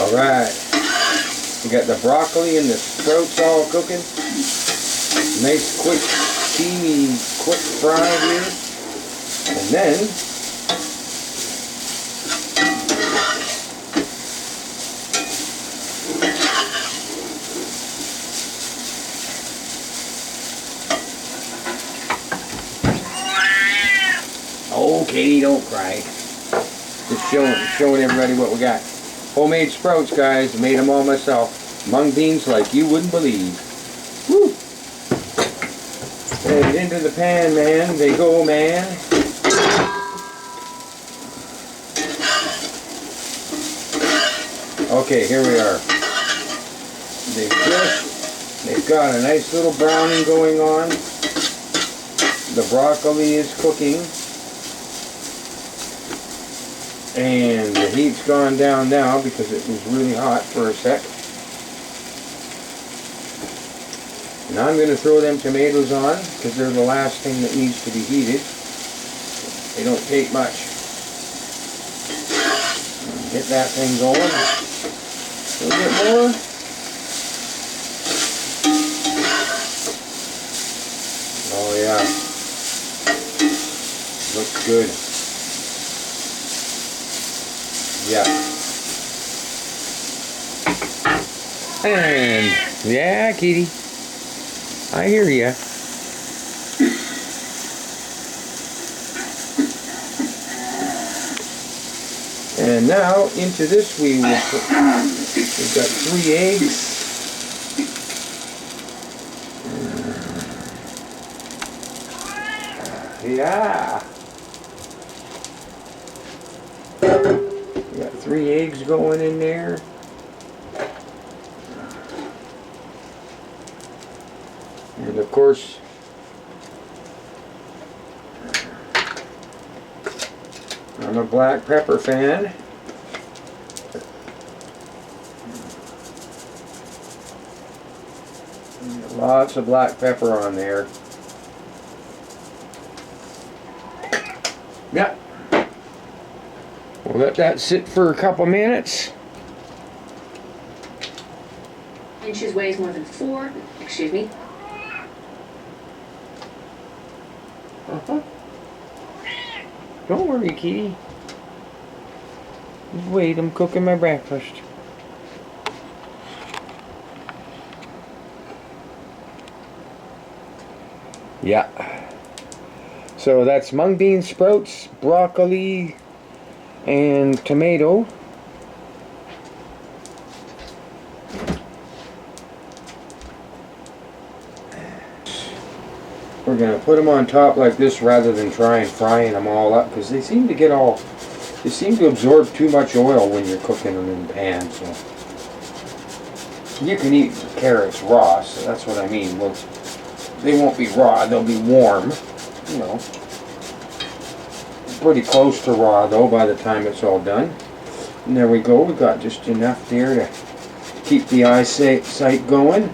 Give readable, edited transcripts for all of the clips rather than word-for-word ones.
Alright. We got the broccoli and the sprouts all cooking. Nice quick, steamy, quick fry here. And then oh, Katie, don't cry. Just showing everybody what we got. Homemade sprouts, guys. Made them all myself. Mung beans like you wouldn't believe. Woo! And into the pan, man. They go, man. Okay, here we are. They've got a nice little browning going on. The broccoli is cooking. And the heat's gone down now because it was really hot for a sec. And I'm going to throw them tomatoes on because they're the last thing that needs to be heated. They don't take much. Get that thing going. A little bit more. Oh yeah. Looks good. Yeah. And yeah, Kitty. I hear ya. And now into this we will put, we've got 3 eggs. Yeah. We got 3 eggs going in there. And of course, I'm a black pepper fan. Lots of black pepper on there. Yeah. We'll let that sit for a couple minutes. Inches weighs more than 4. Excuse me. Don't worry, Kitty. Just wait, I'm cooking my breakfast. Yeah. So that's mung bean sprouts, broccoli, and tomato. We're going to put them on top like this rather than try and frying them all up because they seem to get all, they seem to absorb too much oil when you're cooking them in the pan. So you can eat carrots raw, so that's what I mean. Well, they won't be raw, they'll be warm, you know. Pretty close to raw though by the time it's all done. And there we go, we've got just enough there to keep the eyesight going.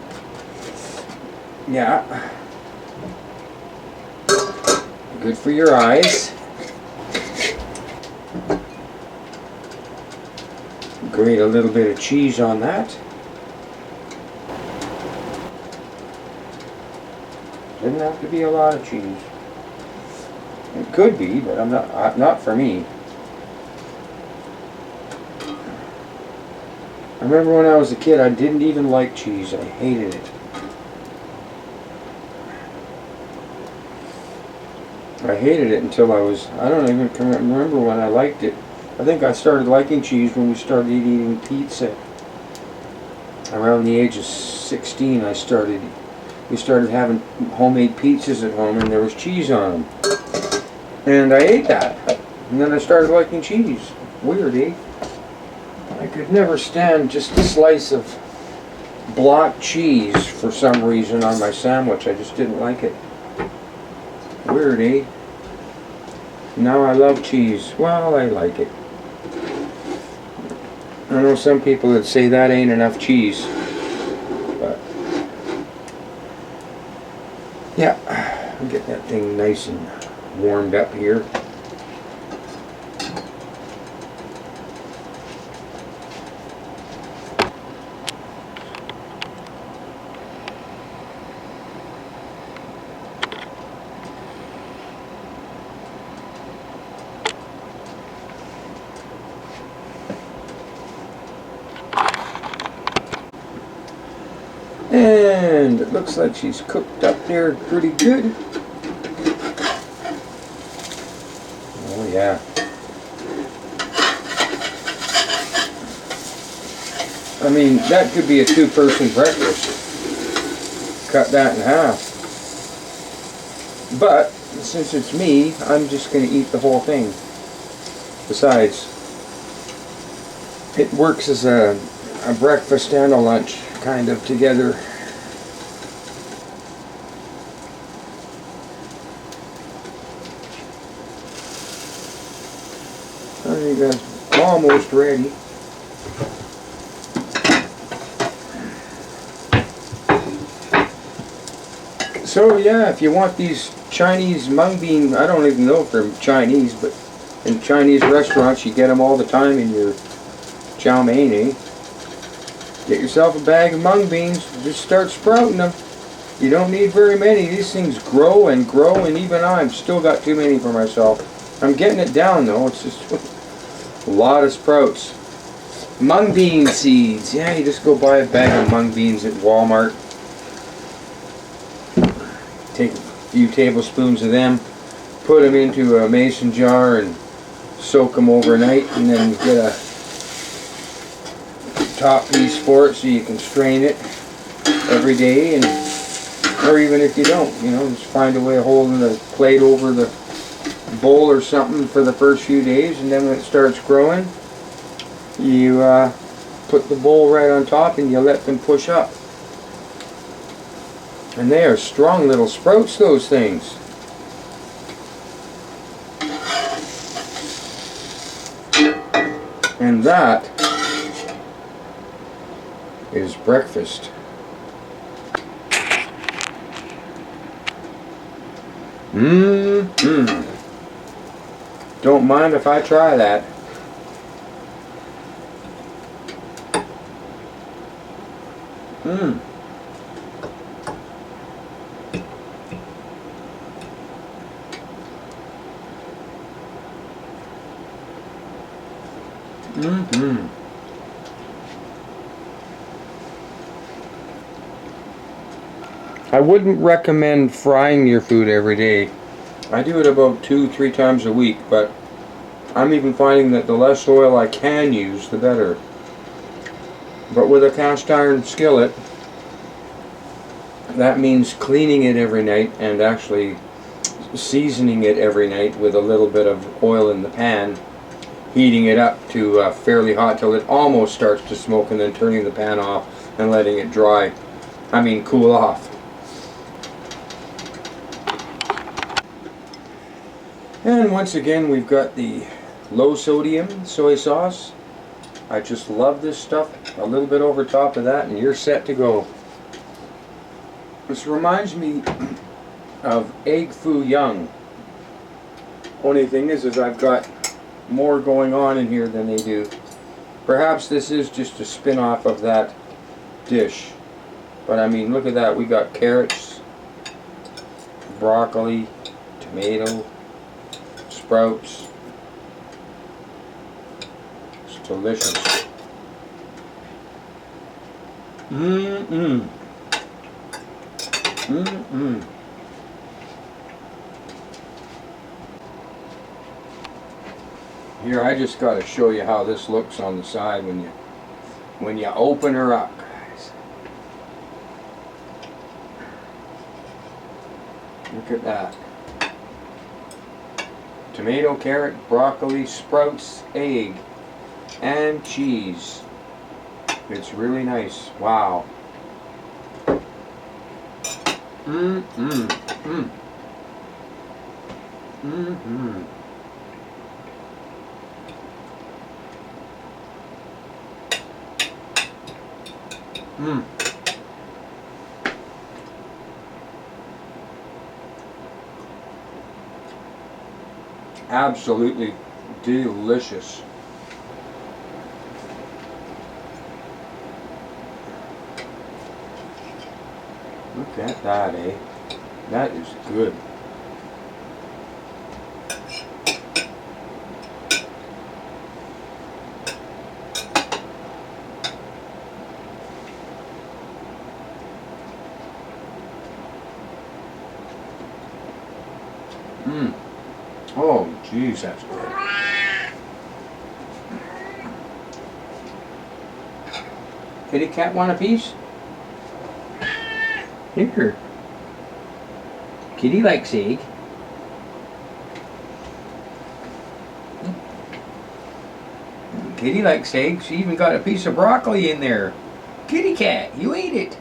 Yeah. Good for your eyes. Grate a little bit of cheese on that. Doesn't have to be a lot of cheese. It could be, but not for me. I remember when I was a kid, I didn't even like cheese. I hated it. I hated it until I was, I don't even remember when I liked it. I think I started liking cheese when we started eating pizza. Around the age of 16 we started having homemade pizzas at home and there was cheese on them. And I ate that. And then I started liking cheese. Weird, eh? I could never stand just a slice of block cheese for some reason on my sandwich. I just didn't like it. Weird, eh? Now I love cheese. Well, I like it. I know some people that say that ain't enough cheese. But yeah, I'll get that thing nice and warmed up here. And it looks like she's cooked up there pretty good. Oh yeah. I mean, that could be a two-person breakfast. Cut that in half. But since it's me, I'm just going to eat the whole thing. Besides, it works as a breakfast and a lunch kind of together. I think that's almost ready. So yeah, if you want these Chinese mung bean, I don't even know if they're Chinese, but in Chinese restaurants you get them all the time in your chow mein, eh? Get yourself a bag of mung beans, just start sprouting them. You don't need very many. These things grow and grow, and even I've still got too many for myself. I'm getting it down though, it's just a lot of sprouts. Mung bean seeds, yeah, you just go buy a bag of mung beans at Walmart. Take a few tablespoons of them, put them into a mason jar and soak them overnight, and then get a top piece for it so you can strain it every day, and or even if you don't, you know, just find a way of holding the plate over the bowl or something for the first few days, and then when it starts growing, you put the bowl right on top and you let them push up. And they are strong little sprouts, those things. And that is breakfast. Don't mind if I try that. I wouldn't recommend frying your food every day. I do it about 2-3 times a week, but I'm even finding that the less oil I can use, the better. But with a cast iron skillet, that means cleaning it every night and actually seasoning it every night with a little bit of oil in the pan, heating it up to fairly hot till it almost starts to smoke, and then turning the pan off and letting it dry. I mean, cool off. And once again, we've got the low sodium soy sauce. I just love this stuff. A little bit over top of that and you're set to go. This reminds me of egg foo young. Only thing is I've got more going on in here than they do. Perhaps this is just a spin-off of that dish. But I mean, look at that. We got carrots, broccoli, tomato, sprouts. It's delicious. Here, I just got to show you how this looks on the side when you open her up, guys. Look at that. Tomato, carrot, broccoli, sprouts, egg, and cheese. It's really nice. Wow. Absolutely delicious. Look at that, eh? That is good. Mmm. Oh, jeez, that's good. Kitty cat want a piece? Here. Kitty likes egg. Kitty likes egg. She even got a piece of broccoli in there. Kitty cat, you ate it.